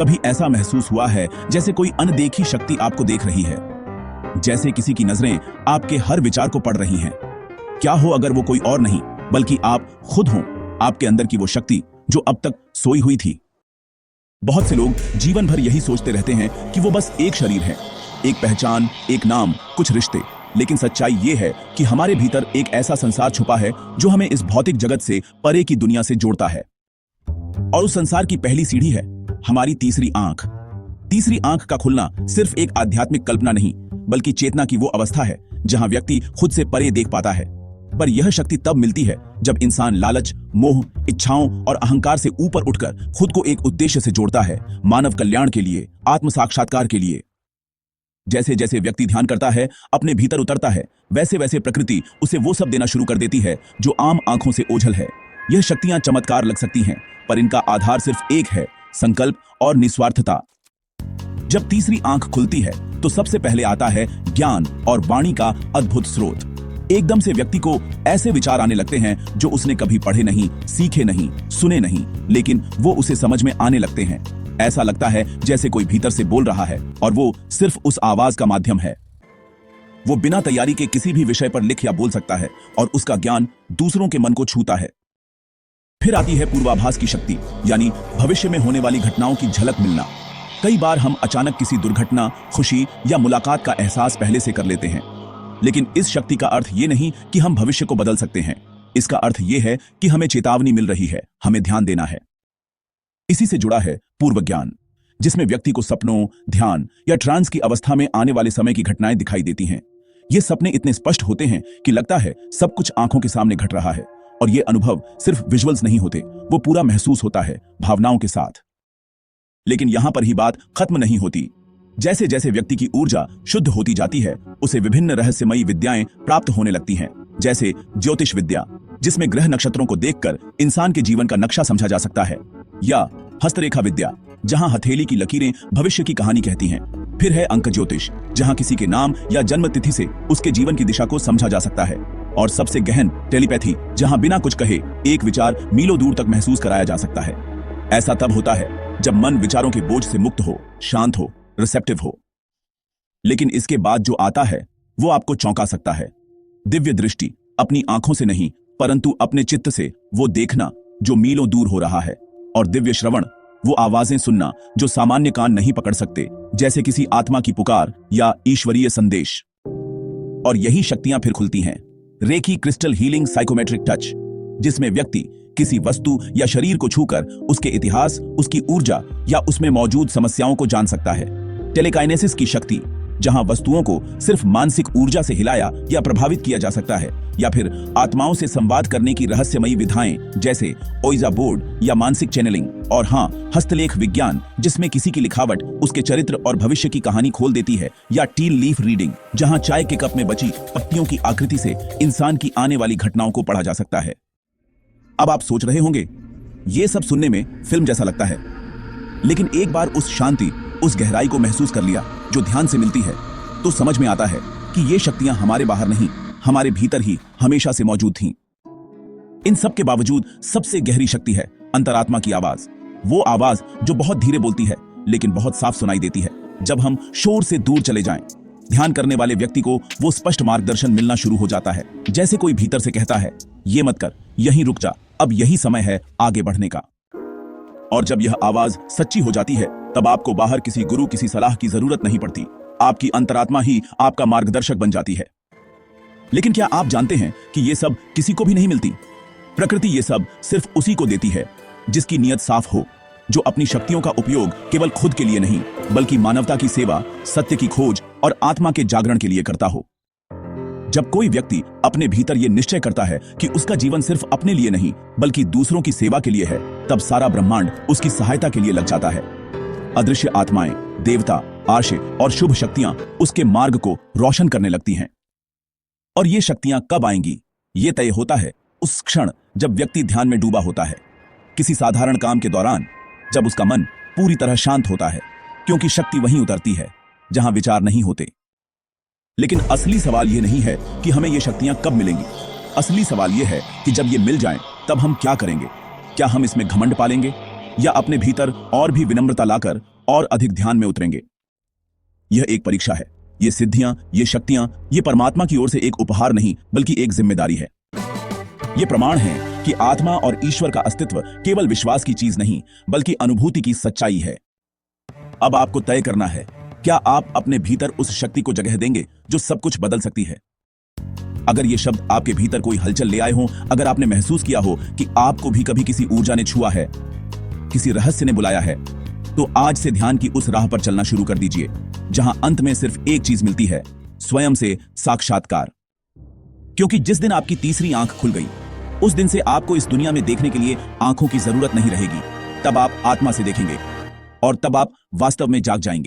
कभी ऐसा महसूस हुआ है जैसे कोई अनदेखी शक्ति आपको देख रही है, जैसे किसी की नजरें आपके हर विचार को पढ़ रही हैं? क्या हो अगर वो कोई और नहीं बल्कि आप खुद हो, आपके अंदर की वो शक्ति जो अब तक सोई हुई थी? बहुत से लोग जीवन भर यही सोचते रहते हैं कि वो बस एक शरीर है, एक पहचान, एक नाम, कुछ रिश्ते। लेकिन सच्चाई ये है कि हमारे भीतर एक ऐसा संसार छुपा है जो हमें इस भौतिक जगत से परे की दुनिया से जोड़ता है। और उस संसार की पहली सीढ़ी है हमारी तीसरी आंख। तीसरी आंख का खुलना सिर्फ एक आध्यात्मिक कल्पना नहीं, बल्कि चेतना की वो अवस्था है जहां व्यक्ति खुद से परे देख पाता है। पर यह शक्ति तब मिलती है जब इंसान लालच, मोह, इच्छाओं और अहंकार से ऊपर उठकर खुद को एक उद्देश्य से जोड़ता है, मानव कल्याण के लिए, आत्म साक्षात्कार के लिए। जैसे जैसे व्यक्ति ध्यान करता है, अपने भीतर उतरता है, वैसे वैसे प्रकृति उसे वो सब देना शुरू कर देती है जो आम आंखों से ओझल है। यह शक्तियां चमत्कार लग सकती हैं, पर इनका आधार सिर्फ एक है, संकल्प और निस्वार्थता। जब तीसरी आंख खुलती है तो सबसे पहले आता है ज्ञान और वाणी का अद्भुत स्रोत। एकदम से व्यक्ति को ऐसे विचार आने लगते हैं जो उसने कभी पढ़े नहीं, सीखे नहीं, सुने नहीं, लेकिन वो उसे समझ में आने लगते हैं। ऐसा लगता है जैसे कोई भीतर से बोल रहा है और वो सिर्फ उस आवाज का माध्यम है। वो बिना तैयारी के किसी भी विषय पर लिख या बोल सकता है और उसका ज्ञान दूसरों के मन को छूता है। फिर आती है पूर्वाभास की शक्ति, यानी भविष्य में होने वाली घटनाओं की झलक मिलना। कई बार हम अचानक किसी दुर्घटना, खुशी या मुलाकात का एहसास पहले से कर लेते हैं। लेकिन इस शक्ति का अर्थ ये नहीं कि हम भविष्य को बदल सकते हैं। इसका अर्थ ये है कि हमें चेतावनी मिल रही है, हमें ध्यान देना है। इसी से जुड़ा है पूर्व ज्ञान, जिसमें व्यक्ति को सपनों, ध्यान या ट्रांस की अवस्था में आने वाले समय की घटनाएं दिखाई देती हैं। ये सपने इतने स्पष्ट होते हैं कि लगता है सब कुछ आंखों के सामने घट रहा है। और ये अनुभव सिर्फ विजुअल्स नहीं होते, वो पूरा महसूस होता है, भावनाओं के साथ। लेकिन यहां पर ही बात खत्म नहीं होती। जैसे जैसे व्यक्ति की ऊर्जा शुद्ध होती जाती है, उसे विभिन्न रहस्यमयी विद्याएं प्राप्त होने लगती हैं, जैसे ज्योतिष विद्या, जिसमें ग्रह नक्षत्रों को देखकर इंसान के जीवन का नक्शा समझा जा सकता है, या हस्तरेखा विद्या, जहां हथेली की लकीरें भविष्य की कहानी कहती हैं। फिर है अंक ज्योतिष, जहां किसी के नाम या जन्म तिथि से उसके जीवन की दिशा को समझा जा सकता है। और सबसे गहन टेलीपैथी, जहां बिना कुछ कहे एक विचार मीलों दूर तक महसूस कराया जा सकता है। ऐसा तब होता है जब मन विचारों के बोझ से मुक्त हो, शांत हो, रिसेप्टिव हो। लेकिन इसके बाद जो आता है वो आपको चौंका सकता है। दिव्य दृष्टि, अपनी आंखों से नहीं परंतु अपने चित्त से वो देखना जो मीलों दूर हो रहा है। और दिव्य श्रवण, वो आवाजें सुनना जो सामान्य कान नहीं पकड़ सकते, जैसे किसी आत्मा की पुकार या ईश्वरीय संदेश। और यही शक्तियां फिर खुलती हैं reiki crystal healing psychometric touch, जिसमें व्यक्ति किसी वस्तु या शरीर को छूकर उसके इतिहास, उसकी ऊर्जा या उसमें मौजूद समस्याओं को जान सकता है। टेलेकाइनेसिस की शक्ति, जहां वस्तुओं को सिर्फ मानसिक ऊर्जा से हिलाया या प्रभावित किया जा सकता है। या फिर आत्माओं से संवाद करने की रहस्यमयी विधाएं, जैसे ओइजा बोर्ड या मानसिक चैनलिंग। और हां, हस्तलेख विज्ञान, जिसमें किसी की लिखावट उसके चरित्र और भविष्य की कहानी खोल देती है। या टी लीफ रीडिंग, जहां चाय के कप में बची पत्तियों की आकृति से इंसान की आने वाली घटनाओं को पढ़ा जा सकता है। अब आप सोच रहे होंगे, ये सब सुनने में फिल्म जैसा लगता है, लेकिन एक बार उस शांति, उस गहराई को महसूस कर लिया जो ध्यान से मिलती है, तो समझ में आता है कि ये शक्तियां हमारे बाहर नहीं, हमारे भीतर ही हमेशा से मौजूद थीं। इन सब के बावजूद सबसे गहरी शक्ति है अंतरात्मा की आवाज। वो आवाज जो बहुत धीरे बोलती है लेकिन बहुत साफ सुनाई देती है। जब हम शोर से दूर चले जाएं, ध्यान करने वाले व्यक्ति को वो स्पष्ट मार्गदर्शन मिलना शुरू हो जाता है, जैसे कोई भीतर से कहता है, ये मत कर, यहीं रुक जा, अब यही समय है आगे बढ़ने का। और जब यह आवाज सच्ची हो जाती है, तब आपको बाहर किसी गुरु, किसी सलाह की जरूरत नहीं पड़ती। आपकी अंतरात्मा ही आपका मार्गदर्शक बन जाती है। लेकिन क्या आप जानते हैं कि ये सब किसी को भी नहीं मिलती? प्रकृति ये सब सिर्फ उसी को देती है जिसकी नीयत साफ हो, जो अपनी शक्तियों का उपयोग केवल खुद के लिए नहीं बल्कि मानवता की सेवा, सत्य की खोज और आत्मा के जागरण के लिए करता हो। जब कोई व्यक्ति अपने भीतर ये निश्चय करता है कि उसका जीवन सिर्फ अपने लिए नहीं बल्कि दूसरों की सेवा के लिए है, तब सारा ब्रह्मांड उसकी सहायता के लिए लग जाता है। अदृश्य आत्माएं, देवता, आशे और शुभ शक्तियां उसके मार्ग को रोशन करने लगती हैं। और ये शक्तियां कब आएंगी, ये तय होता है उस क्षण जब व्यक्ति ध्यान में डूबा होता है, किसी साधारण काम के दौरान, जब उसका मन पूरी तरह शांत होता है, क्योंकि शक्ति वहीं उतरती है जहां विचार नहीं होते। लेकिन असली सवाल यह नहीं है कि हमें ये शक्तियां कब मिलेंगी। असली सवाल यह है कि जब ये मिल जाएं, तब हम क्या करेंगे? क्या हम इसमें घमंड पालेंगे या अपने भीतर और भी विनम्रता लाकर और अधिक ध्यान में उतरेंगे। यह एक परीक्षा है। ये सिद्धियां, ये शक्तियां, ये परमात्मा की ओर से एक उपहार नहीं बल्कि एक जिम्मेदारी है। ये प्रमाण है कि आत्मा और ईश्वर का अस्तित्व केवल विश्वास की चीज नहीं बल्कि अनुभूति की सच्चाई है। अब आपको तय करना है, क्या आप अपने भीतर उस शक्ति को जगह देंगे जो सब कुछ बदल सकती है। अगर ये शब्द आपके भीतर कोई हलचल ले आए हों, अगर आपने महसूस किया हो कि आपको भी कभी किसी ऊर्जा ने छुआ है, किसी रहस्य ने बुलाया है, तो आज से ध्यान की उस राह पर चलना शुरू कर दीजिए जहां अंत में सिर्फ एक चीज मिलती है, स्वयं से साक्षात्कार। क्योंकि जिस दिन आपकी तीसरी आंख खुल गई, उस दिन से आपको इस दुनिया में देखने के लिए आंखों की जरूरत नहीं रहेगी। तब आप आत्मा से देखेंगे और तब आप वास्तव में जाग जाएंगे।